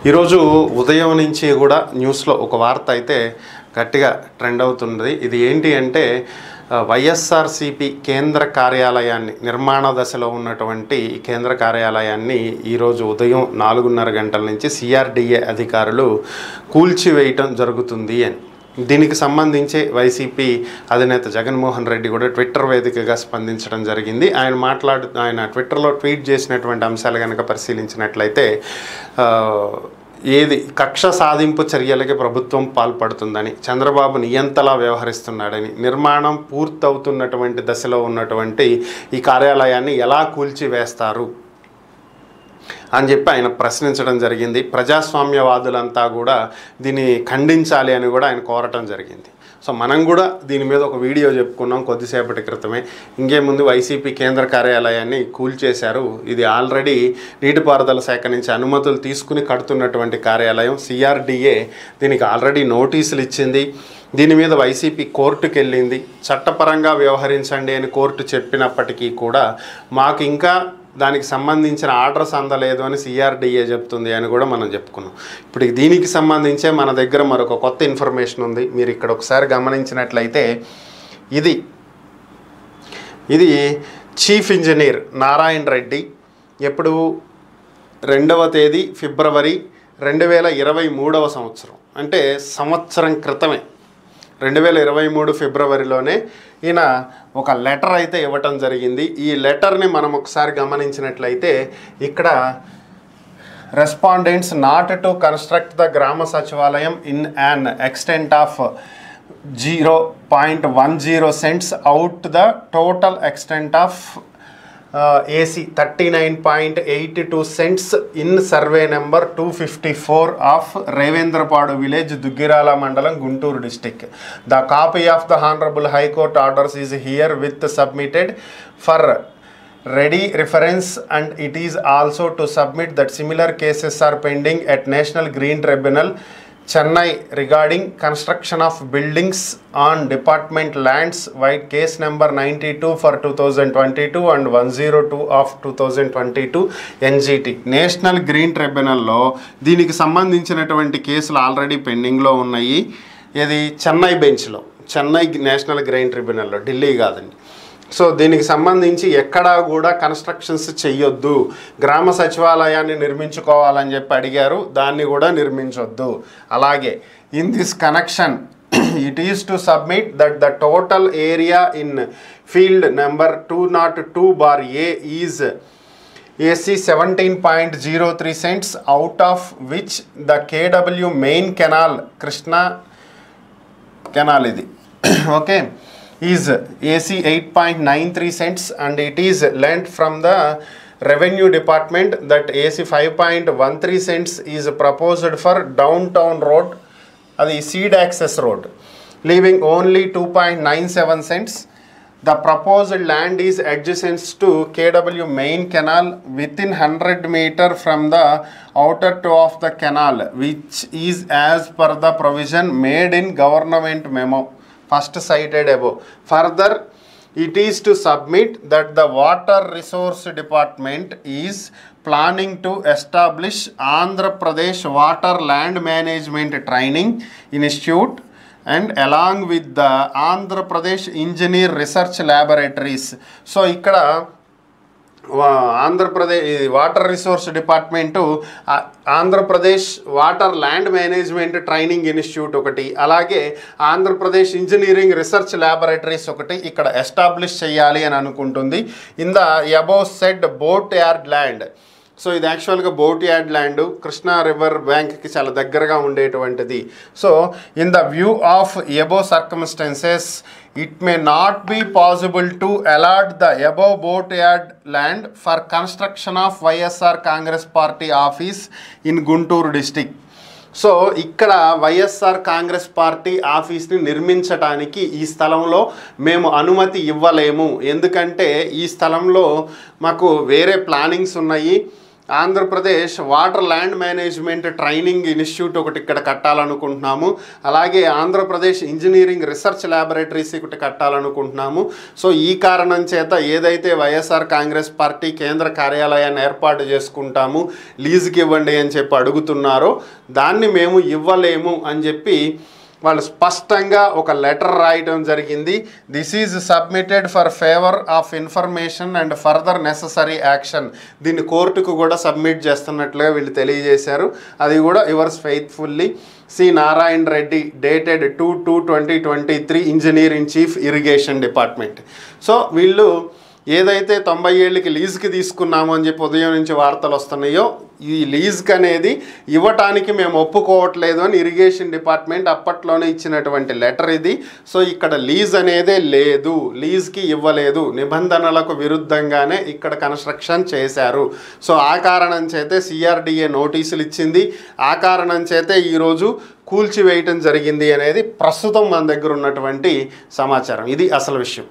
ఈరోజు ఉదయం నుంచి కూడా న్యూస్లో ఒక వార్త అయితే గట్టిగా ట్రెండ్ అవుతుంది. ఇది ఏంటి అంటే వైఎస్ఆర్సీపీ కేంద్ర కార్యాలయాన్ని, నిర్మాణ దశలో ఉన్నటువంటి కేంద్ర కార్యాలయాన్ని ఈరోజు ఉదయం 4:30 గంటల నుంచి సిఆర్డీఏ అధికారులు కూల్చివేయటం జరుగుతుంది అని. దీనికి సంబంధించి వైసీపీ అధినేత జగన్మోహన్ రెడ్డి కూడా ట్విట్టర్ వేదికగా స్పందించడం జరిగింది. ఆయన ట్విట్టర్లో ట్వీట్ చేసినటువంటి అంశాలు కనుక పరిశీలించినట్లయితే ఏది కక్ష సాధింపు చర్యలకి ప్రభుత్వం పాల్పడుతుందని, చంద్రబాబు నియంతలా వ్యవహరిస్తున్నాడని, నిర్మాణం పూర్తవుతున్నటువంటి దశలో ఉన్నటువంటి ఈ కార్యాలయాన్ని ఎలా కూల్చివేస్తారు అని చెప్పి ఆయన ప్రశ్నించడం జరిగింది. ప్రజాస్వామ్యవాదులంతా కూడా దీన్ని ఖండించాలి అని కూడా ఆయన కోరటం జరిగింది. సో మనం కూడా దీని మీద ఒక వీడియో చెప్పుకున్నాం కొద్దిసేపటి క్రితమే. ఇంకేముంది, వైసీపీ కేంద్ర కార్యాలయాన్ని కూల్చేశారు. ఇది ఆల్రెడీ నీటిపారుదల శాఖ నుంచి అనుమతులు తీసుకుని కడుతున్నటువంటి కార్యాలయం. సిఆర్డీఏ దీనికి ఆల్రెడీ నోటీసులు ఇచ్చింది. దీని మీద వైసీపీ కోర్టుకు వెళ్ళింది. చట్టపరంగా వ్యవహరించండి అని కోర్టు చెప్పినప్పటికీ కూడా మాకు ఇంకా దానికి సంబంధించిన ఆర్డర్స్ అందలేదు అని సిఆర్డీఏ చెప్తుంది అని కూడా మనం చెప్పుకున్నాం. ఇప్పుడు దీనికి సంబంధించే మన దగ్గర మరొక కొత్త ఇన్ఫర్మేషన్ ఉంది. మీరు ఇక్కడ ఒకసారి గమనించినట్లయితే ఇది చీఫ్ ఇంజనీర్ నారాయణ రెడ్డి ఎప్పుడు 2వ తేదీ ఫిబ్రవరి 2023 సంవత్సరం, అంటే సంవత్సరం క్రితమే 2023 ఫిబ్రవరిలోనే ఈయన ఒక లెటర్ అయితే ఇవ్వటం జరిగింది. ఈ లెటర్ని మనం ఒకసారి గమనించినట్లయితే ఇక్కడ respondents not to construct the గ్రామ సచివాలయం in an extent of 0.10 cents out the total extent of AC 39.82 cents in survey number 254 of Revendrapadu village, Duggirala Mandalam, Guntur district. The copy of the Honorable High Court orders is here with submitted for ready reference, and it is also to submit that similar cases are pending at National Green Tribunal, Chennai, regarding construction of buildings on department lands, white case number 92 for 2022 and 102 of 2022 NGT. National green ట్రిబ్యునల్లో దీనికి సంబంధించినటువంటి కేసులు already పెండింగ్లో ఉన్నాయి. ఇది చెన్నై బెంచ్లో, Chennai national green ట్రిబ్యునల్లో, Delhi కాదండి. So దీనికి సంబంధించి ఎక్కడా కూడా కన్స్ట్రక్షన్స్ చెయ్యొద్దు, గ్రామ సచివాలయాన్ని నిర్మించుకోవాలని చెప్పి అడిగారు, దాన్ని కూడా నిర్మించొద్దు. అలాగే in this connection it is to submit that the total area in field number 202/A is AC 17.03 cents, out of which the KW main canal, Krishna canal idi okay, is AC 8.93 cents, and it is lent from the revenue department that AC 5.13 cents is proposed for downtown road, adi seed access road, leaving only 2.97 cents. The proposed land is adjacent to KW main canal within 100 meter from the outer toe of the canal, which is as per the provision made in government memo first cited above. Further, it is to submit that the water resource department is planning to establish Andhra Pradesh Water Land Management Training Institute, and along with the Andhra Pradesh Engineer Research Laboratories. So ikkada Andhra Pradesh water resource department, Andhra Pradesh water land management training institute ఒకటి, అలాగే Andhra Pradesh engineering research laboratories ఒకటి ఇక్కడ establish చేయాలి అని అనుకుంటుంది. In the above said boat yard land. So ఇది యాక్చువల్గా boat yard land, Krishna river బ్యాంక్కి చాలా దగ్గరగా ఉండేటువంటిది. So in the view of above circumstances it may not be possible to allot the above boat yard land for construction of YSR Congress Party office in Guntur district. So ఇక్కడ YSR Congress party ఆఫీస్ని నిర్మించడానికి ఈ స్థలంలో మేము అనుమతి ఇవ్వలేము, ఎందుకంటే ఈ స్థలంలో మాకు వేరే ప్లానింగ్స్ ఉన్నాయి. Andhra Pradesh water land management training institute ఒకటి ఇక్కడ కట్టాలనుకుంటున్నాము. అలాగే ఆంధ్రప్రదేశ్ ఇంజనీరింగ్ రీసెర్చ్ ల్యాబొరేటరీస్ ఒకటి కట్టాలనుకుంటున్నాము. సో ఈ కారణం చేత ఏదైతే వైఎస్ఆర్ కాంగ్రెస్ పార్టీ కేంద్ర కార్యాలయాన్ని ఏర్పాటు చేసుకుంటాము, లీజుకి ఇవ్వండి అని చెప్పి అడుగుతున్నారో దాన్ని మేము ఇవ్వలేము అని చెప్పి వాళ్ళు స్పష్టంగా ఒక లెటర్ రాయడం జరిగింది. This is submitted for favour of information and further necessary action. దీన్ని కోర్టుకు కూడా సబ్మిట్ చేస్తున్నట్లుగా వీళ్ళు తెలియజేశారు. అది కూడా yours faithfully C Narayana Reddy, dated 2/2/2023, engineer in chief irrigation department. So వీళ్ళు ఏదైతే 90 ఏళ్ళకి లీజుకి తీసుకున్నాము అని చెప్పి ఉదయం నుంచి వార్తలు వస్తున్నాయో, ఈ లీజ్కి అనేది ఇవ్వటానికి మేము ఒప్పుకోవట్లేదు అని ఇరిగేషన్ డిపార్ట్మెంట్ అప్పట్లోనే ఇచ్చినటువంటి లెటర్ ఇది. సో ఇక్కడ లీజ్ అనేదే లేదు, లీజ్కి ఇవ్వలేదు, నిబంధనలకు విరుద్ధంగానే ఇక్కడ కన్స్ట్రక్షన్ చేశారు. సో ఆ కారణం చేతే సిఆర్డిఏ నోటీసులు ఇచ్చింది, ఆ కారణం చేతే ఈరోజు కూల్చివేయటం జరిగింది అనేది ప్రస్తుతం మన దగ్గర ఉన్నటువంటి సమాచారం. ఇది అసలు విషయం.